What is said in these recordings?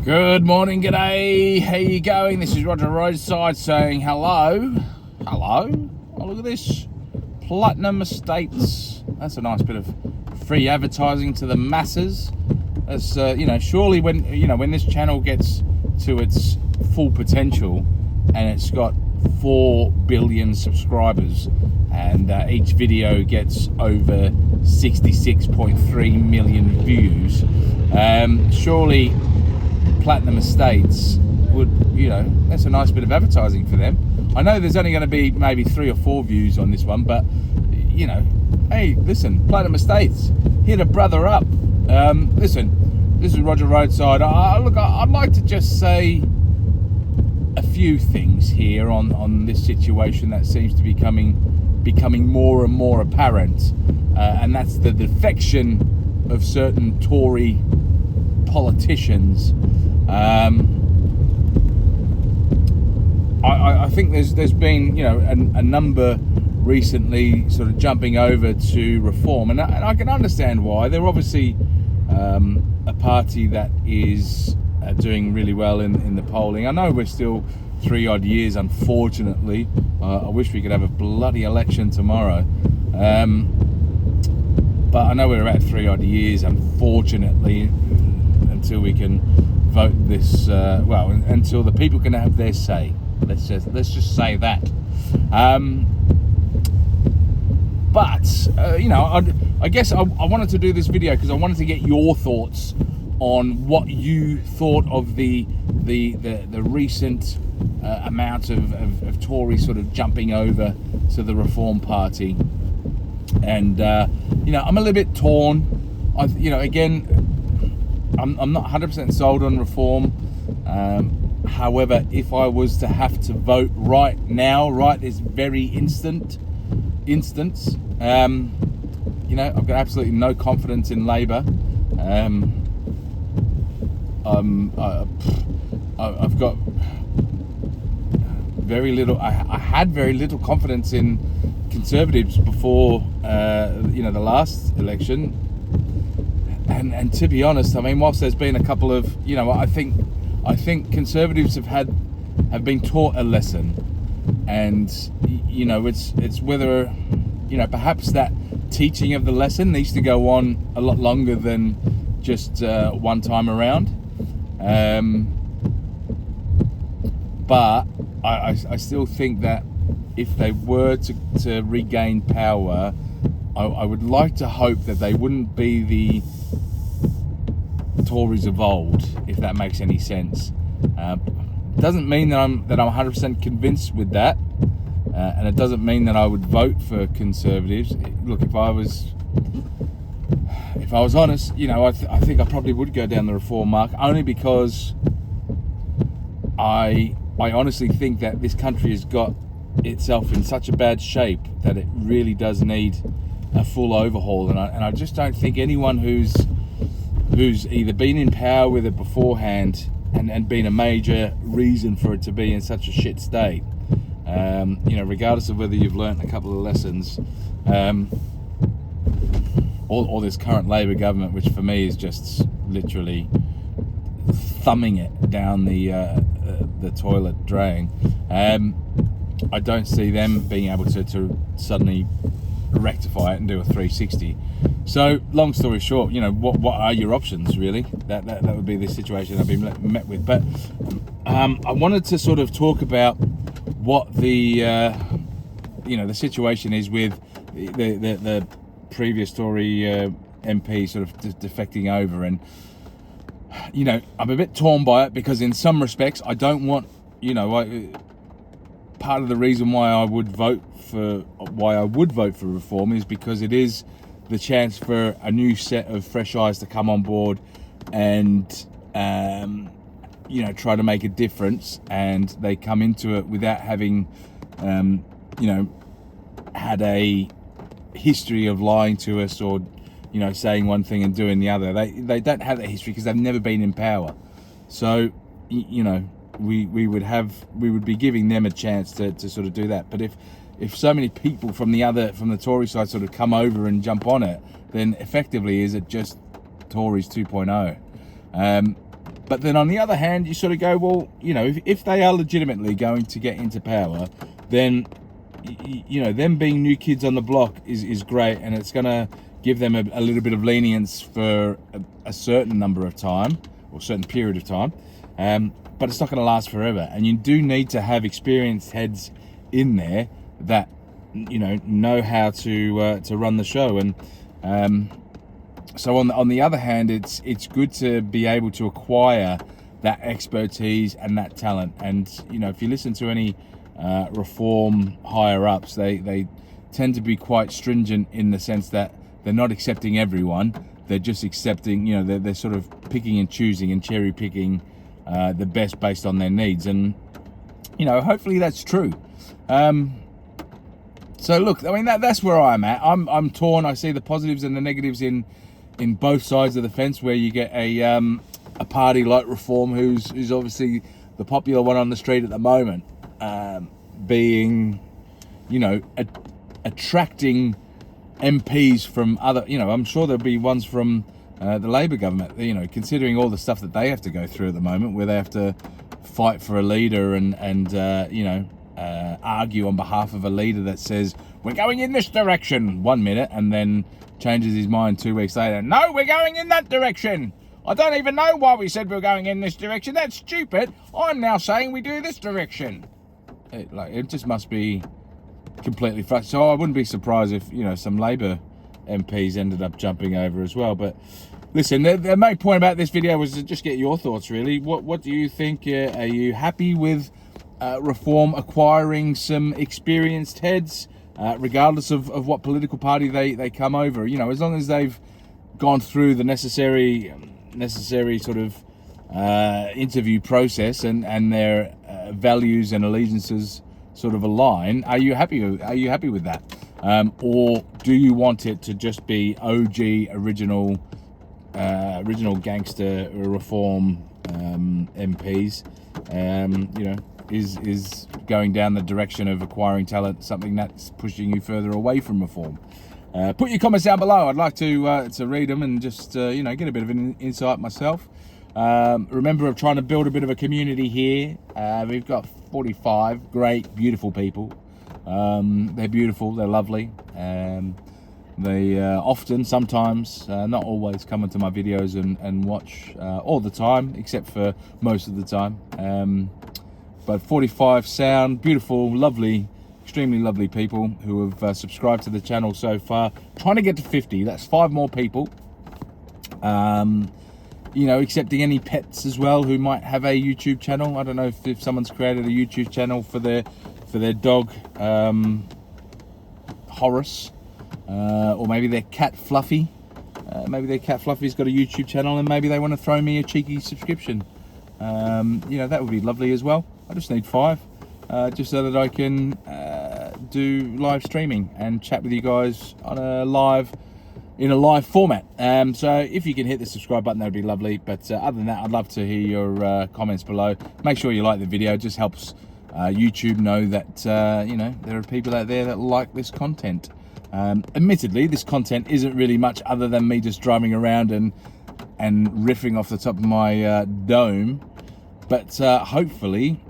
Good morning, g'day, how you going? This is Roger Roadside saying hello. Hello? Oh, look at this. Platinum Estates. That's a nice bit of free advertising to the masses. As surely when this channel gets to its full potential and it's got 4 billion subscribers and each video gets over 66.3 million views, surely Platinum Estates would, that's a nice bit of advertising for them. I know there's only going to be maybe 3 or 4 views on this one, but hey, listen, Platinum Estates, hit a brother up. Listen, this is Roger Roadside. I'd like to just say a few things here on this situation that seems to be becoming more and more apparent, and that's the defection of certain Tory politicians. I think there's been a number recently sort of jumping over to reform, and I can understand why. They're obviously a party that is doing really well in the polling. I know we're still 3 odd years, unfortunately. I wish we could have a bloody election tomorrow, but I know we're at 3 odd years, unfortunately, until we can vote this. Until the people can have their say. Let's just say that. I guess I wanted to do this video because I wanted to get your thoughts on what you thought of the recent amount of Tories sort of jumping over to the Reform Party, and I'm a little bit torn. I'm not 100% sold on reform. However, if I was to have to vote right now, right this very instance, I've got absolutely no confidence in Labour. I've got very little. I had very little confidence in Conservatives before the last election. And to be honest, I mean, whilst there's been a couple of, I think Conservatives have been taught a lesson, and it's whether perhaps that teaching of the lesson needs to go on a lot longer than just one time around. But I still think that if they were to regain power, I would like to hope that they wouldn't be the Tories of old, if that makes any sense. Doesn't mean that I'm 100% convinced with that, and it doesn't mean that I would vote for Conservatives. Look, if I was honest, I think I probably would go down the Reform mark, only because I honestly think that this country has got itself in such a bad shape that it really does need a full overhaul, and I just don't think anyone who's either been in power with it beforehand and been a major reason for it to be in such a shit state, regardless of whether you've learnt a couple of lessons, or this current Labour government, which for me is just literally thumbing it down the toilet drain. I don't see them being able to suddenly rectify it and do a 360. So, long story short, what are your options, really? That would be the situation I've been met with. But I wanted to sort of talk about what the situation is with the previous Tory MP sort of defecting over, and I'm a bit torn by it, because in some respects I don't want, part of the reason why I would vote for reform is because it is the chance for a new set of fresh eyes to come on board and try to make a difference, and they come into it without having had a history of lying to us, or saying one thing and doing the other. They don't have that history because they've never been in power. So we would be giving them a chance to sort of do that. But if so many people from the Tory side sort of come over and jump on it, then effectively is it just Tories 2.0? But then on the other hand, you sort of go, well, you know, if they are legitimately going to get into power, then, you know, them being new kids on the block is great, and it's going to give them a little bit of lenience for a certain number of time, or certain period of time, but it's not going to last forever. And you do need to have experienced heads in there that, you know how to run the show. And so on the other hand, it's good to be able to acquire that expertise and that talent. And, you know, if you listen to any reform higher ups, they tend to be quite stringent in the sense that they're not accepting everyone. They're just accepting, you know, they're sort of picking and choosing and cherry picking the best based on their needs. And, you know, hopefully that's true. So look, I mean, that's where I'm at. I'm torn. I see the positives and the negatives in both sides of the fence, where you get a party like Reform, who's obviously the popular one on the street at the moment, being, you know, attracting MPs from other, you know, I'm sure there'll be ones from the Labour government, you know, considering all the stuff that they have to go through at the moment, where they have to fight for a leader and you know, argue on behalf of a leader that says, we're going in this direction 1 minute, and then changes his mind 2 weeks later. No, we're going in that direction. I don't even know why we said we were going in this direction. That's stupid. I'm now saying we do this direction. It just must be completely frustrating. So I wouldn't be surprised if, you know, some Labour MPs ended up jumping over as well. But listen, the main point about this video was to just get your thoughts, really. What do you think? Are you happy with Reform acquiring some experienced heads, regardless of what political party they come over? You know, as long as they've gone through the necessary sort of interview process and their values and allegiances sort of align. Are you happy with that, or do you want it to just be OG original gangster Reform MPs? You know, is going down the direction of acquiring talent something that's pushing you further away from Reform? Put your comments down below. I'd like to read them and just you know, get a bit of an insight myself. Remember, I'm trying to build a bit of a community here. We've got 45 great, beautiful people. They're beautiful, they're lovely. They often, sometimes, not always, come into my videos and watch all the time, except for most of the time. But 45 sound, beautiful, lovely, extremely lovely people who have subscribed to the channel so far. Trying to get to 50. That's 5 more people. You know, accepting any pets as well who might have a YouTube channel. I don't know if someone's created a YouTube channel for their dog, Horace, or maybe their cat Fluffy. Maybe their cat Fluffy's got a YouTube channel, and maybe they want to throw me a cheeky subscription. You know, that would be lovely as well. I just need 5, just so that I can do live streaming and chat with you guys on in a live format. So if you can hit the subscribe button, that would be lovely. But other than that, I'd love to hear your comments below. Make sure you like the video. It just helps YouTube know that you know, there are people out there that like this content. Admittedly, this content isn't really much other than me just driving around and riffing off the top of my dome. But hopefully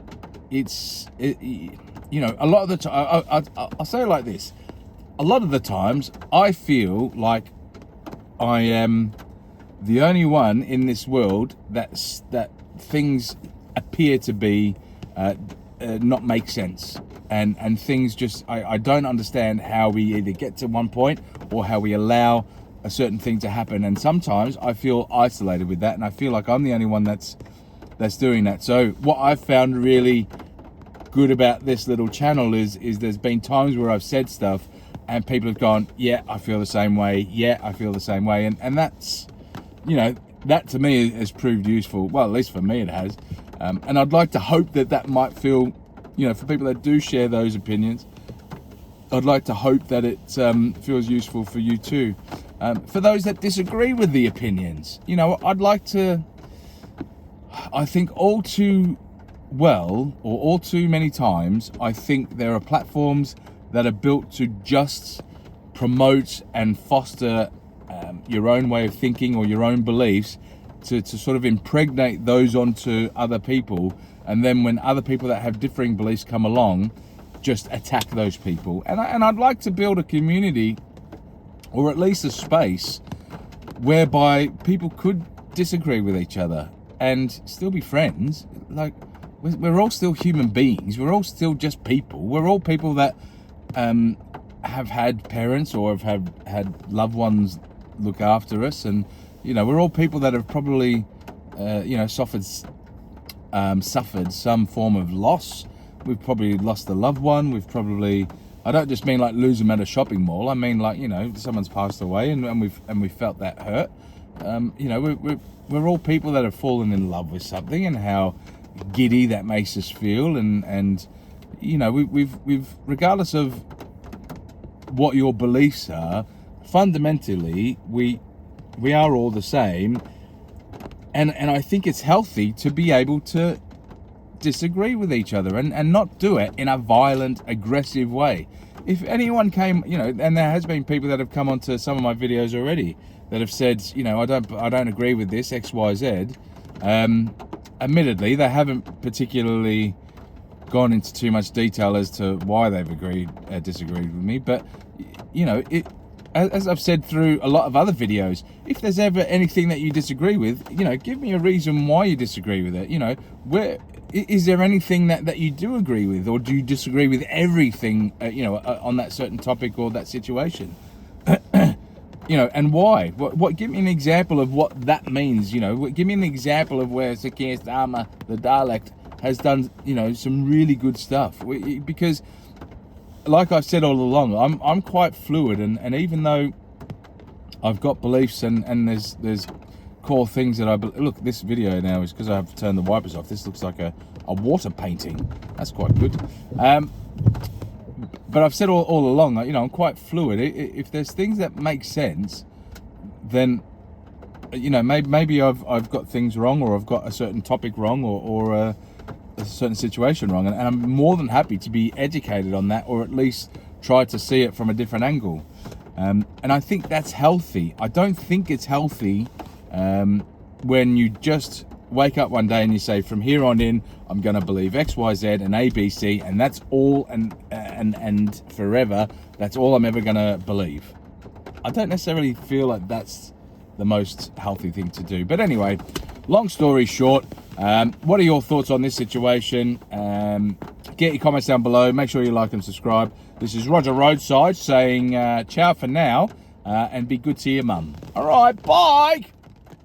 you know, a lot of the time, I'll say it like this. A lot of the times, I feel like I am the only one in this world that things appear to be not make sense, and things just I don't understand how we either get to one point or how we allow a certain thing to happen. And sometimes I feel isolated with that, and I feel like I'm the only one that's doing that. So what I've found really good about this little channel is there's been times where I've said stuff and people have gone, yeah, I feel the same way. Yeah, I feel the same way. And that's, you know, that to me has proved useful. Well, at least for me it has. And I'd like to hope that might feel, you know, for people that do share those opinions, I'd like to hope that it feels useful for you too. For those that disagree with the opinions, you know, I'd like to, I think all too well, or all too many times, I think there are platforms that are built to just promote and foster your own way of thinking or your own beliefs, to sort of impregnate those onto other people, and then when other people that have differing beliefs come along, just attack those people. And I'd like to build a community, or at least a space, whereby people could disagree with each other and still be friends. Like, we're all still human beings. We're all still just people. We're all people that have had parents or have had loved ones look after us, and we're all people that have probably suffered some form of loss. We've probably lost a loved one. We've probably, I don't just mean like lose them at a shopping mall. I mean like, someone's passed away and we've felt that hurt. We're all people that have fallen in love with something, and how giddy that makes us feel, and we've regardless of what your beliefs are, fundamentally we are all the same, and I think it's healthy to be able to disagree with each other and not do it in a violent, aggressive way. If anyone came, and there has been people that have come onto some of my videos already that have said, I don't agree with this XYZ. Admittedly, they haven't particularly gone into too much detail as to why they've disagreed with me, but as I've said through a lot of other videos, if there's ever anything that you disagree with, give me a reason why you disagree with it. Where is there anything that you do agree with, or do you disagree with everything on that certain topic or that situation? And why? What? Give me an example of what that means. Give me an example of where Sakir Dharma, the dialect, has done some really good stuff. Because, like I've said all along, I'm quite fluid, and even though I've got beliefs and there's core things that look. This video now is because I have to turn the wipers off. This looks like a water painting. That's quite good. But I've said all along, I'm quite fluid. If there's things that make sense, then maybe I've got things wrong, or I've got a certain topic wrong, or a certain situation wrong, and I'm more than happy to be educated on that, or at least try to see it from a different angle. And I think that's healthy. I don't think it's healthy when you just wake up one day and you say, from here on in, I'm going to believe X, Y, Z and A, B, C, and that's all, and forever, that's all I'm ever going to believe. I don't necessarily feel like that's the most healthy thing to do. But anyway, long story short, what are your thoughts on this situation? Get your comments down below. Make sure you like and subscribe. This is Roger Roadside saying ciao for now, and be good to your mum. All right, bye.